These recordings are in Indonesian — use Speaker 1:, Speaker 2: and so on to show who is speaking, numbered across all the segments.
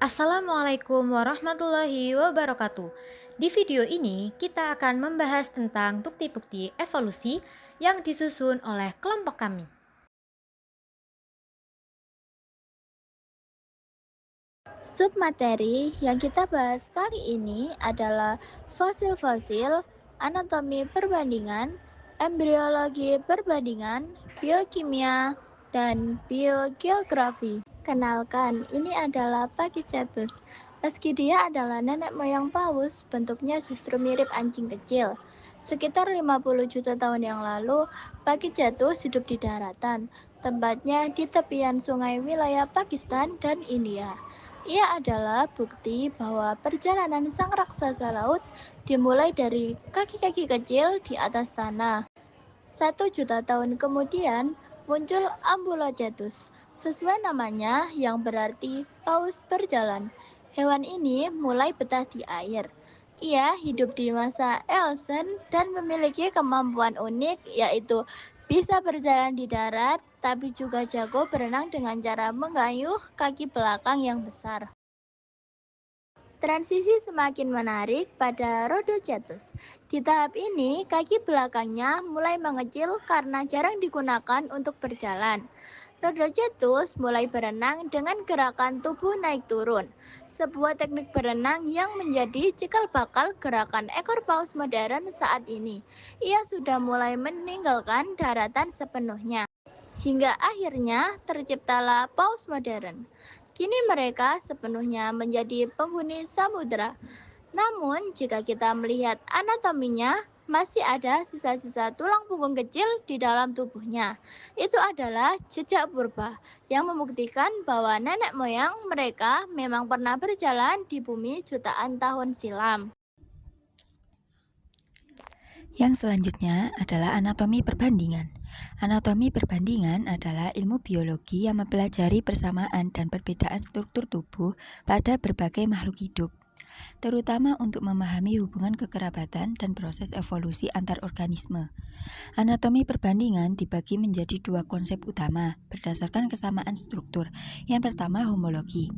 Speaker 1: Assalamualaikum warahmatullahi wabarakatuh. Di video ini, kita akan membahas tentang bukti-bukti evolusi yang disusun oleh kelompok kami.
Speaker 2: Submateri yang kita bahas kali ini adalah fosil-fosil, anatomi perbandingan, embriologi perbandingan, biokimia, dan biogeografi. Kenalkan, ini adalah Pachycetus. Meski dia adalah nenek moyang paus, bentuknya justru mirip anjing kecil. Sekitar 50 juta tahun yang lalu, Pachycetus hidup di daratan, tempatnya di tepian sungai wilayah Pakistan dan India. Ia adalah bukti bahwa perjalanan sang raksasa laut dimulai dari kaki-kaki kecil di atas tanah. 1 juta tahun kemudian muncul Ambulocetus, sesuai namanya yang berarti paus berjalan. Hewan ini mulai betah di air. Ia hidup di masa Eosen dan memiliki kemampuan unik, yaitu bisa berjalan di darat, tapi juga jago berenang dengan cara mengayuh kaki belakang yang besar. Transisi semakin menarik pada Rhodocetus. Di tahap ini, kaki belakangnya mulai mengecil karena jarang digunakan untuk berjalan. Rhodocetus mulai berenang dengan gerakan tubuh naik turun, sebuah teknik berenang yang menjadi cikal bakal gerakan ekor paus modern saat ini. Ia sudah mulai meninggalkan daratan sepenuhnya. Hingga akhirnya terciptalah paus modern. Kini mereka sepenuhnya menjadi penghuni samudera. Namun, jika kita melihat anatominya, masih ada sisa-sisa tulang punggung kecil di dalam tubuhnya. Itu adalah jejak purba yang membuktikan bahwa nenek moyang mereka memang pernah berjalan di bumi jutaan tahun silam.
Speaker 3: Yang selanjutnya adalah anatomi perbandingan. Anatomi perbandingan adalah ilmu biologi yang mempelajari persamaan dan perbedaan struktur tubuh pada berbagai makhluk hidup, terutama untuk memahami hubungan kekerabatan dan proses evolusi antar organisme. Anatomi perbandingan dibagi menjadi dua konsep utama berdasarkan kesamaan struktur. Yang pertama, homologi.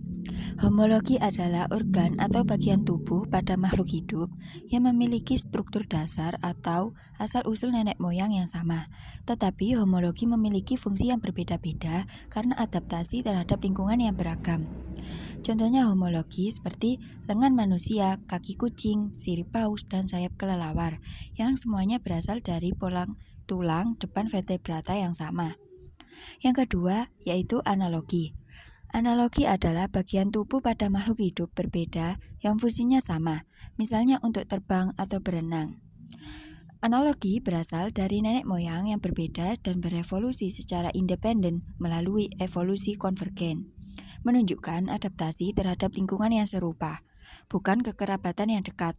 Speaker 3: Homologi adalah organ atau bagian tubuh pada makhluk hidup yang memiliki struktur dasar atau asal-usul nenek moyang yang sama. Tetapi homologi memiliki fungsi yang berbeda-beda karena adaptasi terhadap lingkungan yang beragam. Contohnya homologi seperti lengan manusia, kaki kucing, sirip paus, dan sayap kelelawar, yang semuanya berasal dari tulang depan vertebrata yang sama. Yang kedua, yaitu analogi. Analogi adalah bagian tubuh pada makhluk hidup berbeda yang fungsinya sama, misalnya untuk terbang atau berenang. Analogi berasal dari nenek moyang yang berbeda dan berevolusi secara independen melalui evolusi konvergen, menunjukkan adaptasi terhadap lingkungan yang serupa, bukan kekerabatan yang dekat.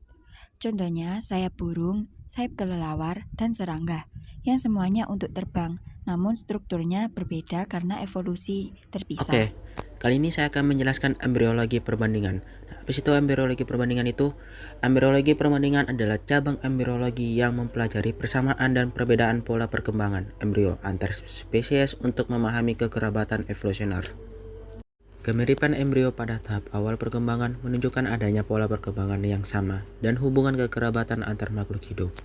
Speaker 3: Contohnya sayap burung, sayap kelelawar, dan serangga, yang semuanya untuk terbang, namun strukturnya berbeda karena evolusi terpisah.
Speaker 4: Oke, kali ini saya akan menjelaskan embriologi perbandingan. Nah, habis itu embriologi perbandingan adalah cabang embriologi yang mempelajari persamaan dan perbedaan pola perkembangan embrio antar spesies untuk memahami kekerabatan evolusioner. Kemiripan embrio pada tahap awal perkembangan menunjukkan adanya pola perkembangan yang sama dan hubungan kekerabatan antar makhluk hidup.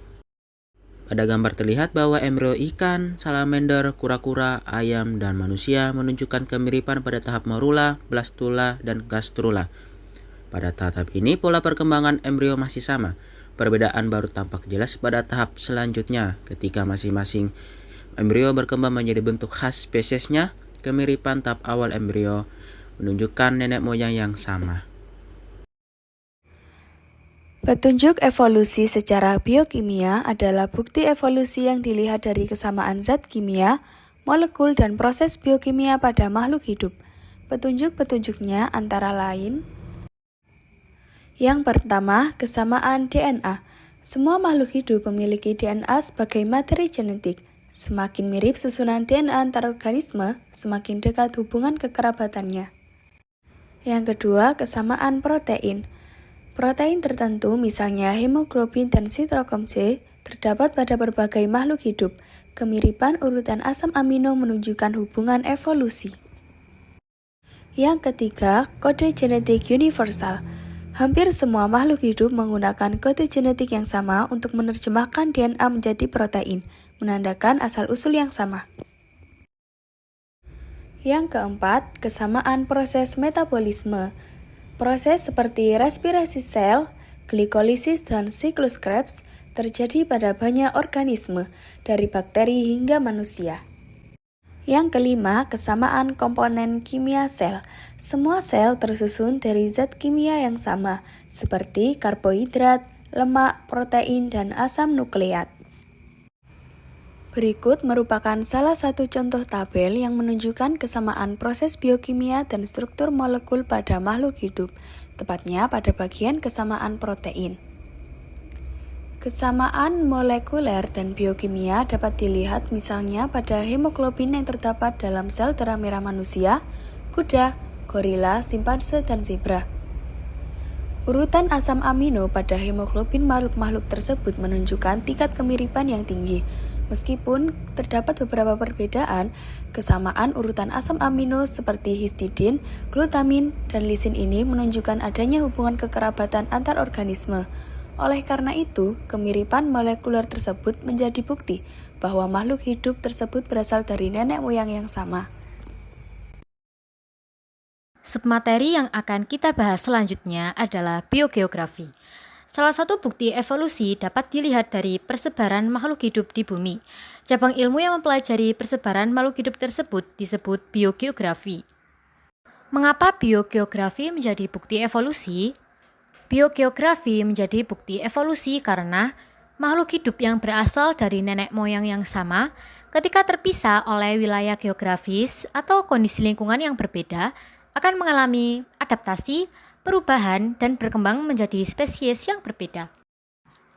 Speaker 4: Pada gambar terlihat bahwa embrio ikan, salamander, kura-kura, ayam, dan manusia menunjukkan kemiripan pada tahap morula, blastula, dan gastrula. Pada tahap ini pola perkembangan embrio masih sama. Perbedaan baru tampak jelas pada tahap selanjutnya ketika masing-masing embrio berkembang menjadi bentuk khas spesiesnya. Kemiripan tahap awal embrio menunjukkan nenek moyang yang sama.
Speaker 5: Petunjuk evolusi secara biokimia adalah bukti evolusi yang dilihat dari kesamaan zat kimia, molekul, dan proses biokimia pada makhluk hidup. Petunjuk-petunjuknya antara lain: yang pertama, kesamaan DNA. Semua makhluk hidup memiliki DNA sebagai materi genetik. Semakin mirip susunan DNA antar organisme, semakin dekat hubungan kekerabatannya. Yang kedua, kesamaan protein. Protein tertentu, misalnya hemoglobin dan sitrokom C, terdapat pada berbagai makhluk hidup. Kemiripan urutan asam amino menunjukkan hubungan evolusi. Yang ketiga, kode genetik universal. Hampir semua makhluk hidup menggunakan kode genetik yang sama untuk menerjemahkan DNA menjadi protein, menandakan asal-usul yang sama. Yang keempat, kesamaan proses metabolisme. Proses seperti respirasi sel, glikolisis, dan siklus Krebs terjadi pada banyak organisme, dari bakteri hingga manusia. Yang kelima, kesamaan komponen kimia sel. Semua sel tersusun dari zat kimia yang sama, seperti karbohidrat, lemak, protein, dan asam nukleat. Berikut merupakan salah satu contoh tabel yang menunjukkan kesamaan proses biokimia dan struktur molekul pada makhluk hidup, tepatnya pada bagian kesamaan protein. Kesamaan molekuler dan biokimia dapat dilihat misalnya pada hemoglobin yang terdapat dalam sel darah merah manusia, kuda, gorila, simpanse, dan zebra. Urutan asam amino pada hemoglobin makhluk-makhluk tersebut menunjukkan tingkat kemiripan yang tinggi. Meskipun terdapat beberapa perbedaan, kesamaan urutan asam amino seperti histidin, glutamin, dan lisin ini menunjukkan adanya hubungan kekerabatan antar organisme. Oleh karena itu, kemiripan molekuler tersebut menjadi bukti bahwa makhluk hidup tersebut berasal dari nenek moyang yang sama.
Speaker 1: Submateri yang akan kita bahas selanjutnya adalah biogeografi. Salah satu bukti evolusi dapat dilihat dari persebaran makhluk hidup di bumi. Cabang ilmu yang mempelajari persebaran makhluk hidup tersebut disebut biogeografi. Mengapa biogeografi menjadi bukti evolusi? Biogeografi menjadi bukti evolusi karena makhluk hidup yang berasal dari nenek moyang yang sama ketika terpisah oleh wilayah geografis atau kondisi lingkungan yang berbeda akan mengalami adaptasi, perubahan, dan berkembang menjadi spesies yang berbeda.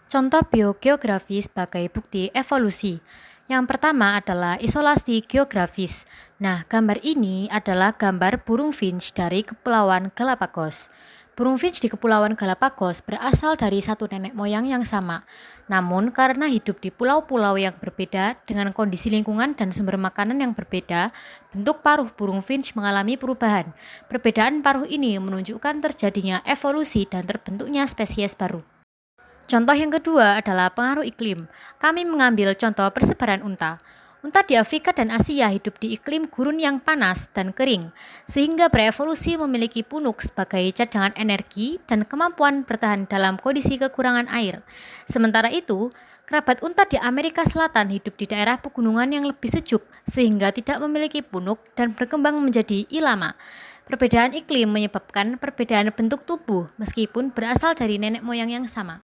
Speaker 1: Contoh biogeografi sebagai bukti evolusi. Yang pertama adalah isolasi geografis. Nah, gambar ini adalah gambar burung finch dari Kepulauan Galapagos. Burung finch di Kepulauan Galapagos berasal dari satu nenek moyang yang sama. Namun, karena hidup di pulau-pulau yang berbeda dengan kondisi lingkungan dan sumber makanan yang berbeda, bentuk paruh burung finch mengalami perubahan. Perbedaan paruh ini menunjukkan terjadinya evolusi dan terbentuknya spesies baru. Contoh yang kedua adalah pengaruh iklim. Kami mengambil contoh persebaran unta. Unta di Afrika dan Asia hidup di iklim gurun yang panas dan kering, sehingga berevolusi memiliki punuk sebagai cadangan energi dan kemampuan bertahan dalam kondisi kekurangan air. Sementara itu, kerabat unta di Amerika Selatan hidup di daerah pegunungan yang lebih sejuk, sehingga tidak memiliki punuk dan berkembang menjadi ilama. Perbedaan iklim menyebabkan perbedaan bentuk tubuh, meskipun berasal dari nenek moyang yang sama.